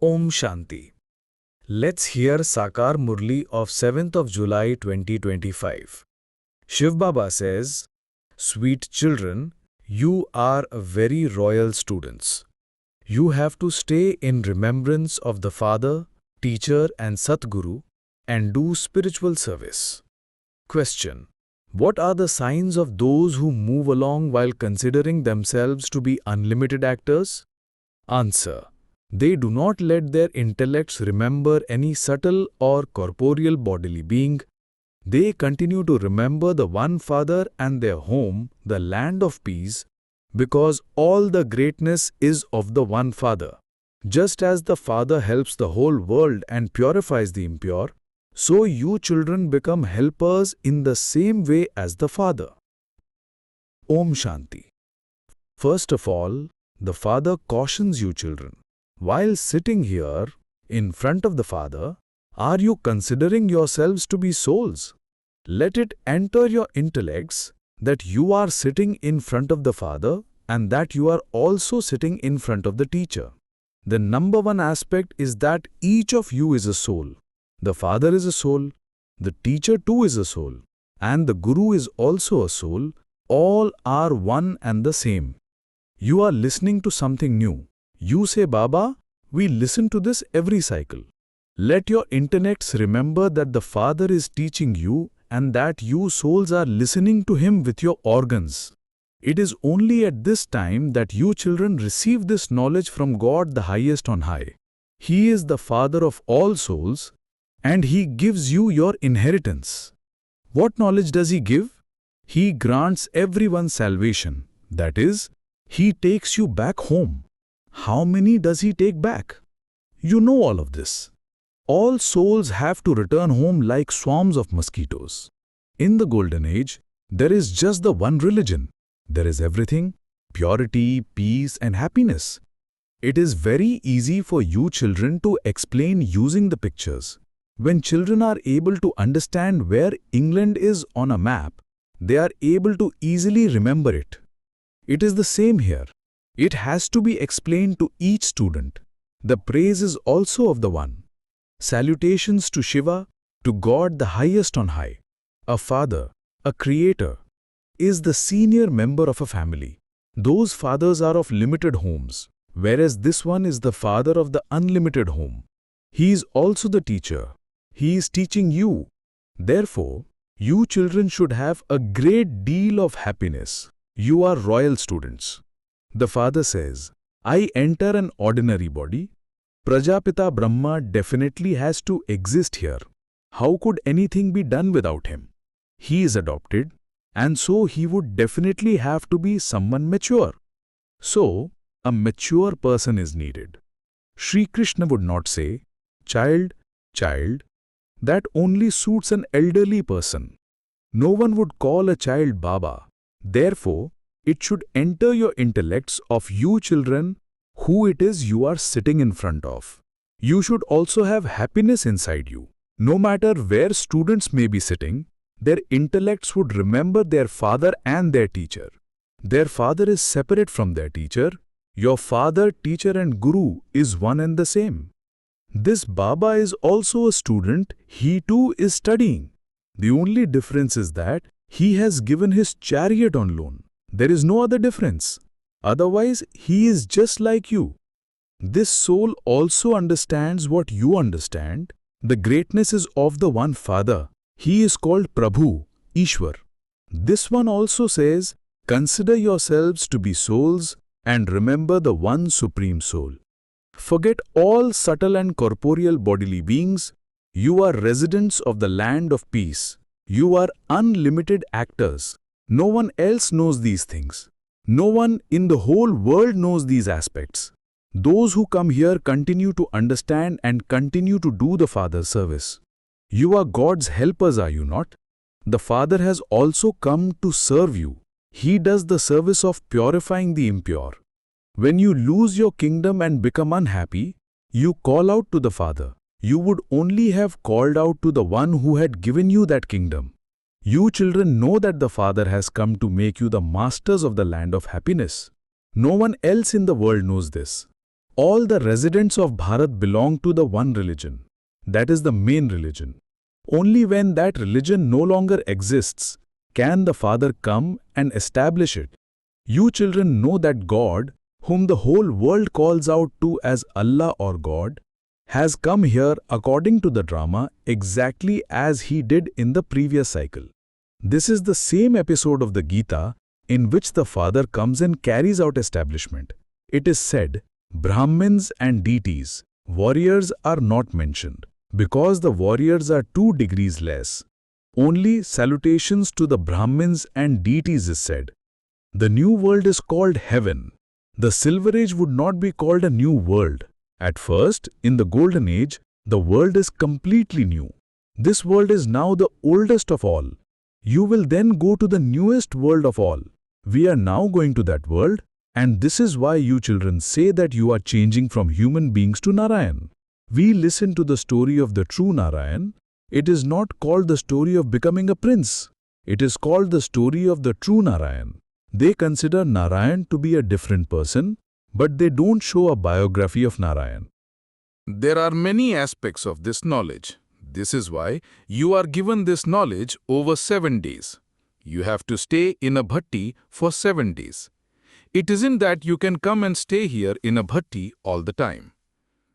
Om Shanti. Let's hear Sakar Murli of 7th of July 2025. Shiv Baba says, "Sweet children, you are very royal students. You have to stay in remembrance of the Father, Teacher and Satguru and do spiritual service." Question: what are the signs of those who move along while considering themselves to be unlimited actors? Answer: they do not let their intellects remember any subtle or corporeal bodily being. They continue to remember the one Father and their home, the land of peace, because all the greatness is of the one Father. Just as the Father helps the whole world and purifies the impure, so you children become helpers in the same way as the Father. Om Shanti. First of all, the Father cautions you children. While sitting here, in front of the Father, are you considering yourselves to be souls? Let it enter your intellects that you are sitting in front of the Father and that you are also sitting in front of the Teacher. The number one aspect is that each of you is a soul. The Father is a soul, the Teacher too is a soul, and the Guru is also a soul. All are one and the same. You are listening to something new. You say, "Baba, we listen to this every cycle." Let your intellects remember that the Father is teaching you and that you souls are listening to Him with your organs. It is only at this time that you children receive this knowledge from God the highest on high. He is the Father of all souls and He gives you your inheritance. What knowledge does He give? He grants everyone salvation. That is, He takes you back home. How many does He take back? You know all of this. All souls have to return home like swarms of mosquitoes. In the Golden Age, there is just the one religion. There is everything: purity, peace and happiness. It is very easy for you children to explain using the pictures. When children are able to understand where England is on a map, they are able to easily remember it. It is the same here. It has to be explained to each student. The praise is also of the One. Salutations to Shiva, to God the highest on high. A father, a creator, is the senior member of a family. Those fathers are of limited homes, whereas this one is the father of the unlimited home. He is also the teacher. He is teaching you. Therefore, you children should have a great deal of happiness. You are royal students. The Father says, "I enter an ordinary body. Prajapita Brahma definitely has to exist here. How could anything be done without him? He is adopted, and so he would definitely have to be someone mature. So, a mature person is needed." Sri Krishna would not say, "Child, child." That only suits an elderly person. No one would call a child Baba. Therefore, it should enter your intellects of you children who it is you are sitting in front of. You should also have happiness inside you. No matter where students may be sitting, their intellects would remember their father and their teacher. Their father is separate from their teacher. Your father, teacher and guru is one and the same. This Baba is also a student. He too is studying. The only difference is that he has given his chariot on loan. There is no other difference. Otherwise, he is just like you. This soul also understands what you understand. The greatness is of the one Father. He is called Prabhu, Ishwar. This one also says, "Consider yourselves to be souls and remember the one Supreme Soul. Forget all subtle and corporeal bodily beings. You are residents of the land of peace. You are unlimited actors. No one else knows these things. No one in the whole world knows these aspects. Those who come here continue to understand and continue to do the Father's service. You are God's helpers, are you not? The Father has also come to serve you. He does the service of purifying the impure. When you lose your kingdom and become unhappy, you call out to the Father. You would only have called out to the one who had given you that kingdom. You children know that the Father has come to make you the masters of the land of happiness. No one else in the world knows this. All the residents of Bharat belong to the one religion. That is the main religion. Only when that religion no longer exists can the Father come and establish it. You children know that God, whom the whole world calls out to as Allah or God, has come here according to the drama exactly as he did in the previous cycle. This is the same episode of the Gita in which the Father comes and carries out establishment. It is said, Brahmins and deities, warriors are not mentioned, because the warriors are 2 degrees less. Only salutations to the Brahmins and deities is said. The new world is called heaven. The Silver Age would not be called a new world. At first, in the Golden Age, the world is completely new. This world is now the oldest of all. You will then go to the newest world of all. We are now going to that world, and this is why you children say that you are changing from human beings to Narayan. We listen to the story of the true Narayan. It is not called the story of becoming a prince. It is called the story of the true Narayan. They consider Narayan to be a different person, but they don't show a biography of Narayan. There are many aspects of this knowledge. This is why you are given this knowledge over 7 days. You have to stay in a bhatti for 7 days. It isn't that you can come and stay here in a bhatti all the time.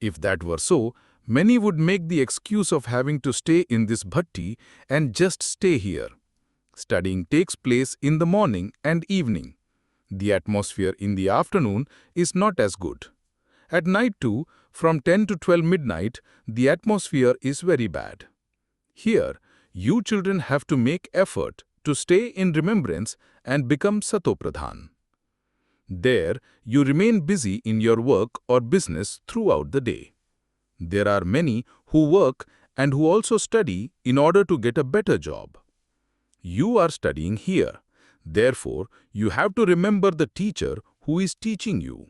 If that were so, many would make the excuse of having to stay in this bhatti and just stay here. Studying takes place in the morning and evening. The atmosphere in the afternoon is not as good. At night too, from 10 to 12 midnight, the atmosphere is very bad. Here, you children have to make effort to stay in remembrance and become satopradhan. There, you remain busy in your work or business throughout the day. There are many who work and who also study in order to get a better job. You are studying here. Therefore, you have to remember the teacher who is teaching you.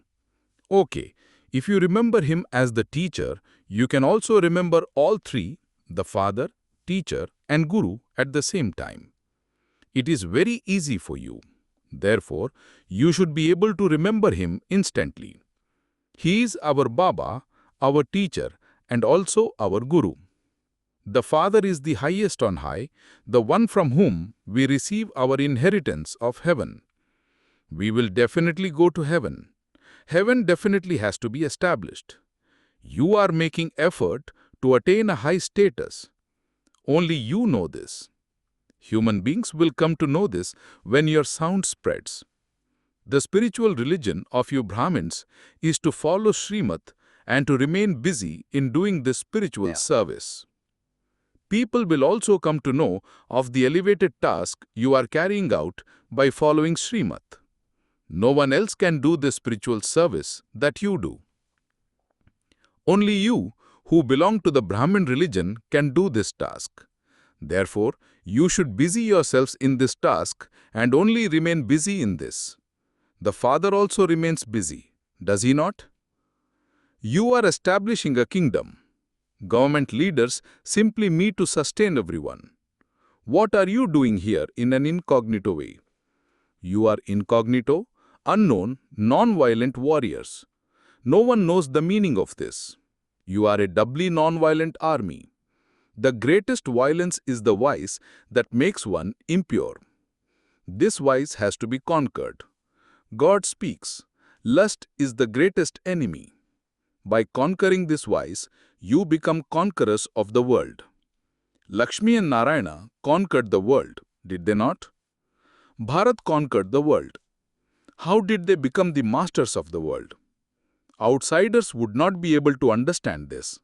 Okay, if you remember him as the teacher, you can also remember all 3, the Father, teacher and Guru at the same time. It is very easy for you. Therefore, you should be able to remember him instantly. He is our Baba, our teacher and also our Guru. The Father is the highest on high, the one from whom we receive our inheritance of heaven. We will definitely go to heaven. Heaven definitely has to be established. You are making effort to attain a high status. Only you know this. Human beings will come to know this when your sound spreads. The spiritual religion of you Brahmins is to follow Srimad and to remain busy in doing this spiritual service. People will also come to know of the elevated task you are carrying out by following Srimad. No one else can do this spiritual service that you do. Only you, who belong to the Brahmin religion, can do this task. Therefore, you should busy yourselves in this task and only remain busy in this. The Father also remains busy, does he not? You are establishing a kingdom. Government leaders simply meet to sustain everyone. What are you doing here in an incognito way? You are incognito, unknown, non-violent warriors. No one knows the meaning of this. You are a doubly non-violent army. The greatest violence is the vice that makes one impure. This vice has to be conquered. God speaks, lust is the greatest enemy. By conquering this vice, you become conquerors of the world. Lakshmi and Narayana conquered the world, did they not? Bharat conquered the world. How did they become the masters of the world? Outsiders would not be able to understand this.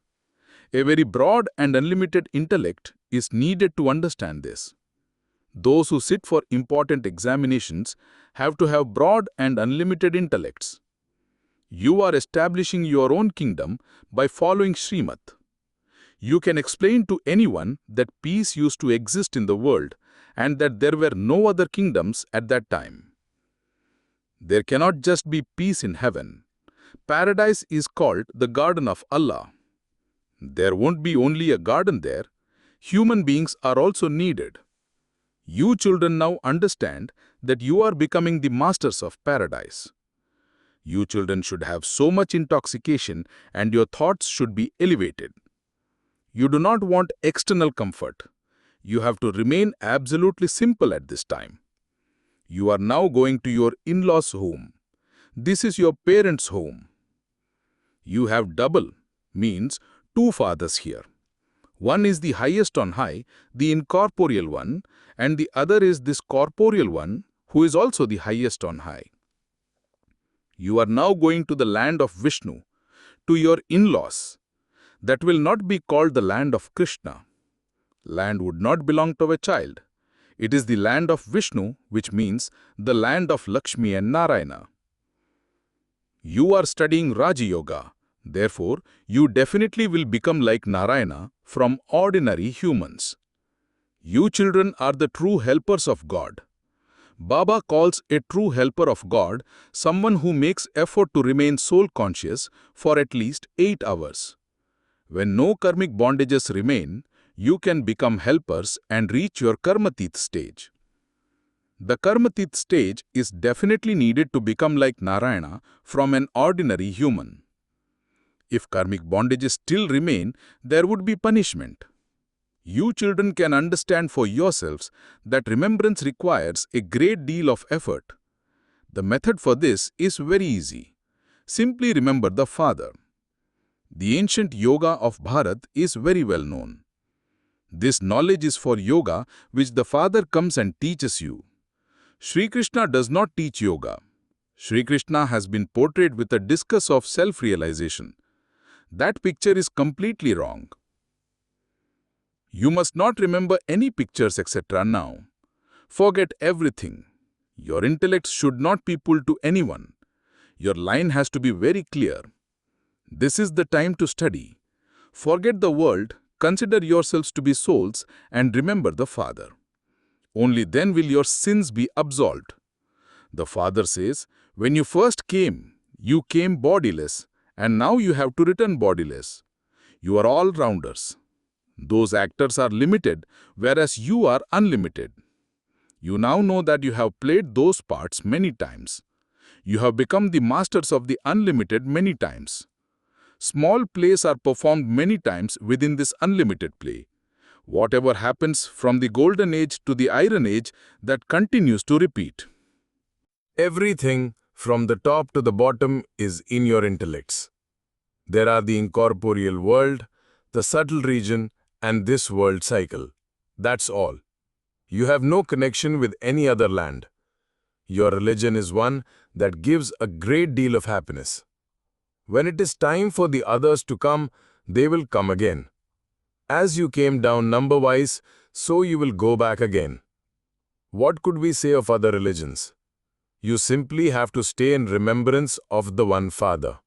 A very broad and unlimited intellect is needed to understand this. Those who sit for important examinations have to have broad and unlimited intellects. You are establishing your own kingdom by following Srimad. You can explain to anyone that peace used to exist in the world and that there were no other kingdoms at that time. There cannot just be peace in heaven. Paradise is called the garden of Allah. There won't be only a garden there. Human beings are also needed. You children now understand that you are becoming the masters of paradise. You children should have so much intoxication and your thoughts should be elevated. You do not want external comfort. You have to remain absolutely simple at this time. You are now going to your in-laws' home. This is your parents' home. You have double, means two fathers here. One is the highest on high, the incorporeal one, and the other is this corporeal one, who is also the highest on high. You are now going to the land of Vishnu, to your in-laws. That will not be called the land of Krishna. Land would not belong to a child. It is the land of Vishnu, which means the land of Lakshmi and Narayana. You are studying Raja Yoga. Therefore, you definitely will become like Narayana from ordinary humans. You children are the true helpers of God. Baba calls a true helper of God someone who makes effort to remain soul-conscious for at least 8 hours. When no karmic bondages remain, you can become helpers and reach your karmatit stage. The karmatit stage is definitely needed to become like Narayana from an ordinary human. If karmic bondages still remain, there would be punishment. You children can understand for yourselves that remembrance requires a great deal of effort. The method for this is very easy. Simply remember the Father. The ancient yoga of Bharat is very well known. This knowledge is for yoga which the Father comes and teaches you. Sri Krishna does not teach yoga. Sri Krishna has been portrayed with a discourse of self-realization. That picture is completely wrong. You must not remember any pictures etc. now. Forget everything. Your intellect should not be pulled to anyone. Your line has to be very clear. This is the time to study. Forget the world, consider yourselves to be souls and remember the Father. Only then will your sins be absolved. The Father says, when you first came, you came bodiless. And now you have to return bodiless. You are all-rounders. Those actors are limited, whereas you are unlimited. You now know that you have played those parts many times. You have become the masters of the unlimited many times. Small plays are performed many times within this unlimited play. Whatever happens from the golden age to the iron age, that continues to repeat. Everything from the top to the bottom is in your intellects. There are the incorporeal world, the subtle region, and this world cycle. That's all. You have no connection with any other land. Your religion is one that gives a great deal of happiness. When it is time for the others to come, they will come again. As you came down number-wise, so you will go back again. What could we say of other religions? You simply have to stay in remembrance of the one Father.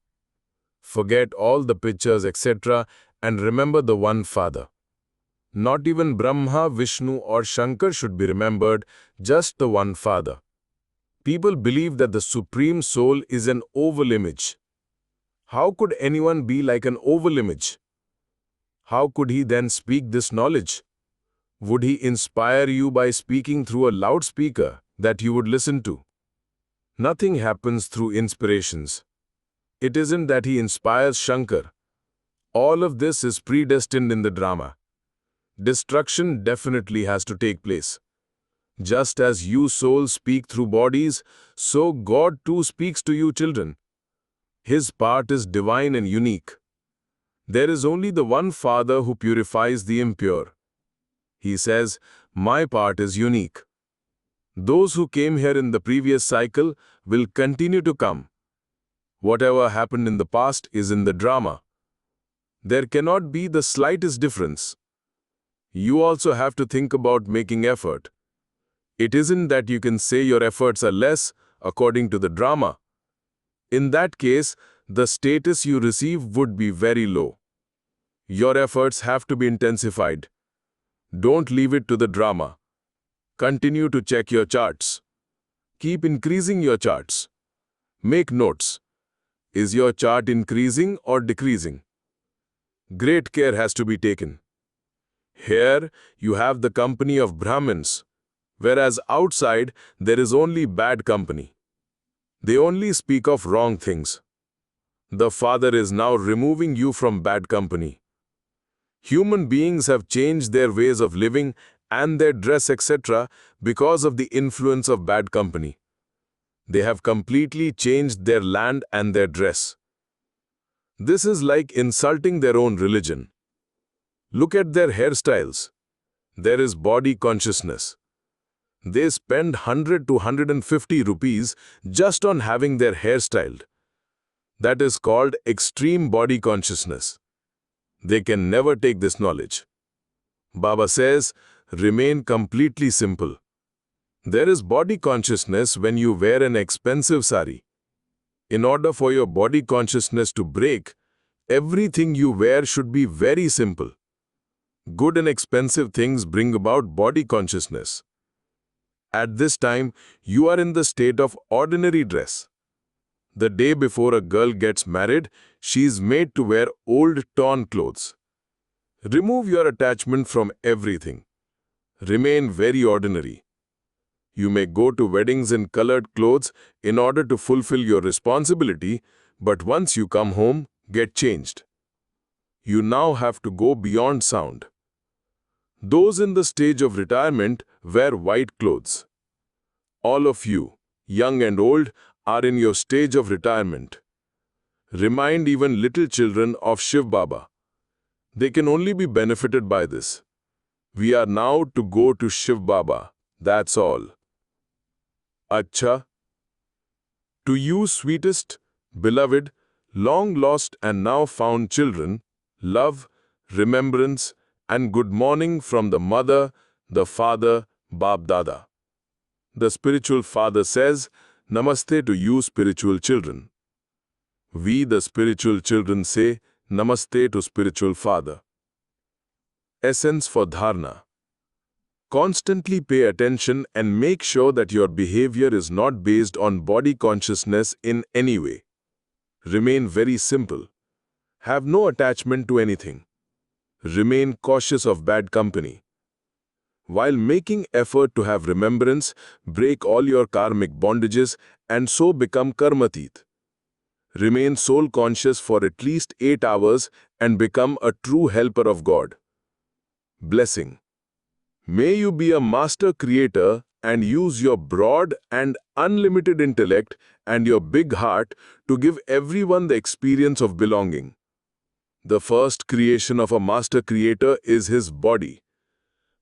Forget all the pictures, etc., and remember the one Father. Not even Brahma, Vishnu, or Shankar should be remembered, just the one Father. People believe that the Supreme Soul is an oval image. How could anyone be like an oval image? How could he then speak this knowledge? Would he inspire you by speaking through a loudspeaker that you would listen to? Nothing happens through inspirations. It isn't that he inspires Shankar. All of this is predestined in the drama. Destruction definitely has to take place. Just as you souls speak through bodies, so God too speaks to you children. His part is divine and unique. There is only the one Father who purifies the impure. He says, my part is unique. Those who came here in the previous cycle will continue to come. Whatever happened in the past is in the drama. There cannot be the slightest difference. You also have to think about making effort. It isn't that you can say your efforts are less according to the drama. In that case, the status you receive would be very low. Your efforts have to be intensified. Don't leave it to the drama. Continue to check your charts. Keep increasing your charts. Make notes. Is your chart increasing or decreasing? Great care has to be taken. Here, you have the company of Brahmins, whereas outside, there is only bad company. They only speak of wrong things. The Father is now removing you from bad company. Human beings have changed their ways of living and their dress, etc., because of the influence of bad company. They have completely changed their land and their dress. This is like insulting their own religion. Look at their hairstyles. There is body consciousness. They spend 100 to 150 rupees just on having their hair styled. That is called extreme body consciousness. They can never take this knowledge. Baba says, remain completely simple. There is body consciousness when you wear an expensive sari. In order for your body consciousness to break, everything you wear should be very simple. Good and expensive things bring about body consciousness. At this time, you are in the state of ordinary dress. The day before a girl gets married, she is made to wear old torn clothes. Remove your attachment from everything. Remain very ordinary. You may go to weddings in colored clothes in order to fulfill your responsibility, but once you come home, get changed. You now have to go beyond sound. Those in the stage of retirement wear white clothes. All of you, young and old, are in your stage of retirement. Remind even little children of Shiv Baba. They can only be benefited by this. We are now to go to Shiv Baba, that's all. Acha. To you, sweetest, beloved, long lost and now found children, love, remembrance, and good morning from the mother, the father, Bab Dada. The spiritual father says, Namaste to you, spiritual children. We, the spiritual children, say, Namaste to spiritual father. Essence for dharna. Constantly pay attention and make sure that your behavior is not based on body consciousness in any way. Remain very simple. Have no attachment to anything. Remain cautious of bad company. While making effort to have remembrance, break all your karmic bondages and so become karmatit. Remain soul-conscious for at least 8 hours and become a true helper of God. Blessing. May you be a master creator and use your broad and unlimited intellect and your big heart to give everyone the experience of belonging. The first creation of a master creator is his body.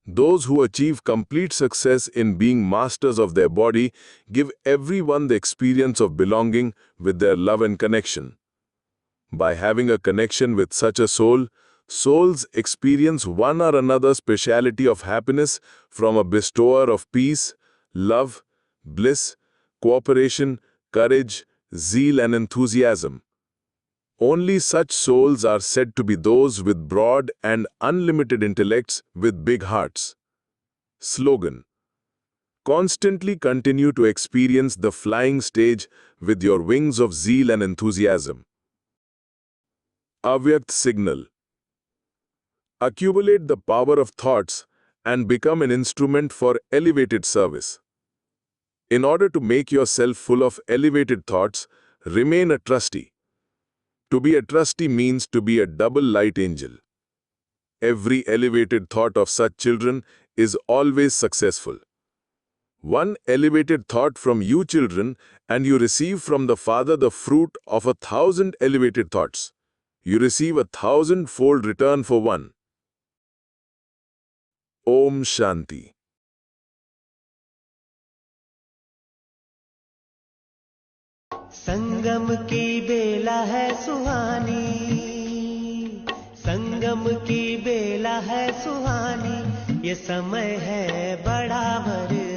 Those who achieve complete success in being masters of their body give everyone the experience of belonging with their love and connection. By having a connection with such a soul, souls experience one or another speciality of happiness from a bestower of peace, love, bliss, cooperation, courage, zeal and enthusiasm. Only such souls are said to be those with broad and unlimited intellects with big hearts. Slogan. Constantly continue to experience the flying stage with your wings of zeal and enthusiasm. Avyakt signal. Accumulate the power of thoughts and become an instrument for elevated service. In order to make yourself full of elevated thoughts, remain a trustee. To be a trustee means to be a double light angel. Every elevated thought of such children is always successful. One elevated thought from you children and you receive from the Father the fruit of 1,000 elevated thoughts. You receive 1,000-fold return for one. Om Shanti. संगम की बेला है सुहानी, संगम की बेला है सुहानी, ये समय है बड़ा वरदानी।